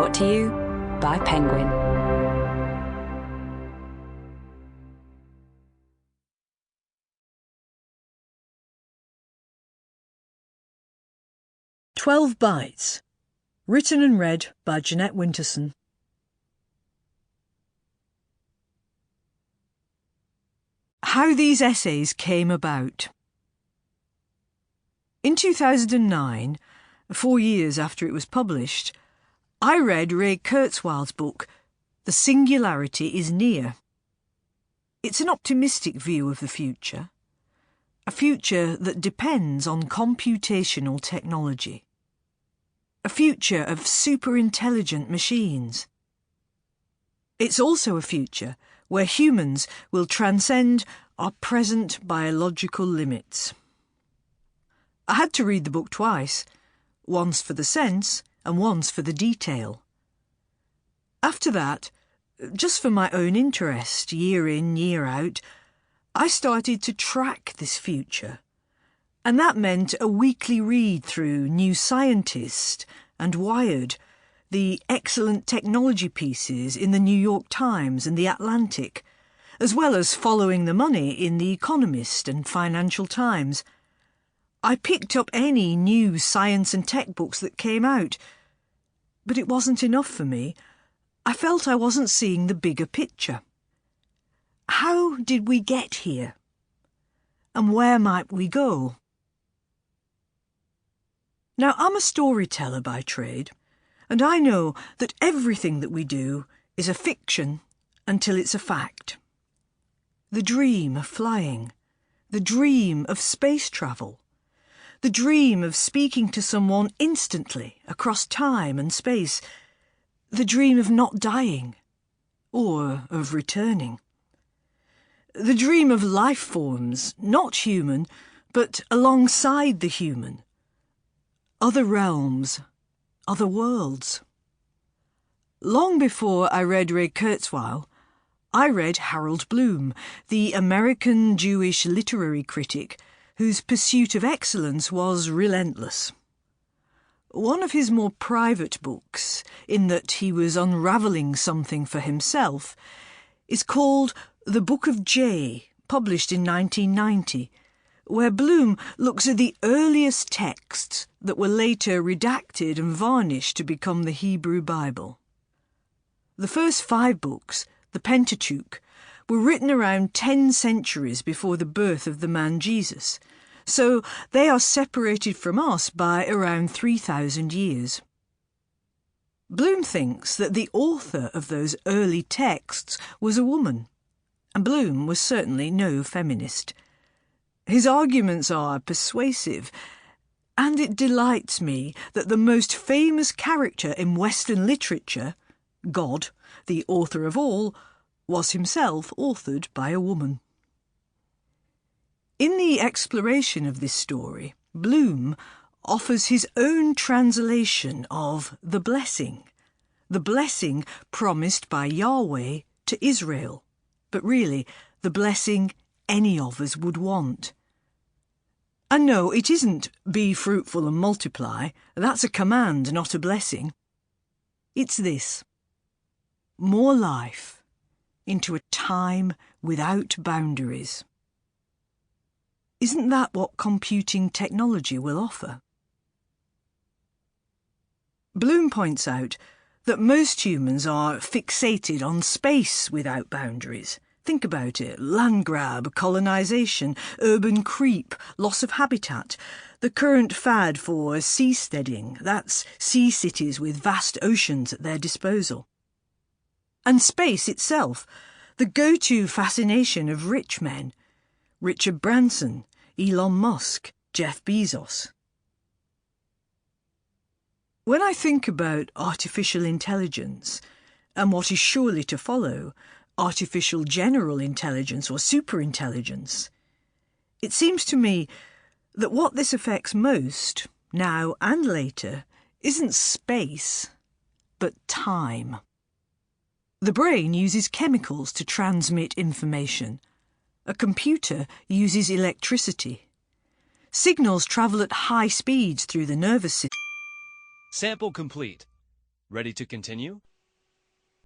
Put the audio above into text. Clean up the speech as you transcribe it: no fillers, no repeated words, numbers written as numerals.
Brought to you by Penguin. Bytes, written and read by Jeanette Winterson. How these essays came about. In 2009, 4 years after it was published, I read Ray Kurzweil's book, The Singularity is Near. It's an optimistic view of the future, a future that depends on computational technology. A future of super-intelligent machines. It's also a future where humans will transcend our present biological limits. I had to read the book twice, once for the sense and once for the detail. After that, just for my own interest, year in, year out, I started to track this future. And that meant a weekly read through New Scientist and Wired, the excellent technology pieces in the New York Times and the Atlantic, as well as following the money in the Economist and Financial Times. I picked up any new science and tech books that came out. But it wasn't enough for me. I felt I wasn't seeing the bigger picture. How did we get here? And where might we go? Now, I'm a storyteller by trade, and I know that everything that we do is a fiction until it's a fact. The dream of flying, the dream of space travel, the dream of speaking to someone instantly across time and space, the dream of not dying, or of returning. The dream of life forms, not human, but alongside the human. Other realms, other worlds. Long before I read Ray Kurzweil, I read Harold Bloom, the American Jewish literary critic whose pursuit of excellence was relentless. One of his more private books, in that he was unravelling something for himself, is called The Book of J, published in 1990, where Bloom looks at the earliest texts that were later redacted and varnished to become the Hebrew Bible. The first 5 books, the Pentateuch, were written around 10 centuries before the birth of the man Jesus, so they are separated from us by around 3,000 years. Bloom thinks that the author of those early texts was a woman, and Bloom was certainly no feminist. His arguments are persuasive, and it delights me that the most famous character in Western literature, God, the author of all, was himself authored by a woman. In the exploration of this story, Bloom offers his own translation of the blessing promised by Yahweh to Israel, but really the blessing any of us would want. And no, it isn't be fruitful and multiply. That's a command, not a blessing. It's this: more life into a time without boundaries. Isn't that what computing technology will offer? Bloom points out that most humans are fixated on space without boundaries. Think about it: land grab, colonisation, urban creep, loss of habitat, the current fad for seasteading, that's sea cities with vast oceans at their disposal. And space itself, the go-to fascination of rich men: Richard Branson, Elon Musk, Jeff Bezos. When I think about artificial intelligence, and what is surely to follow, artificial general intelligence or superintelligence, it seems to me that what this affects most, now and later, isn't space, but time. The brain uses chemicals to transmit information. A computer uses electricity. Signals travel at high speeds through the nervous system. Sample complete. Ready to continue?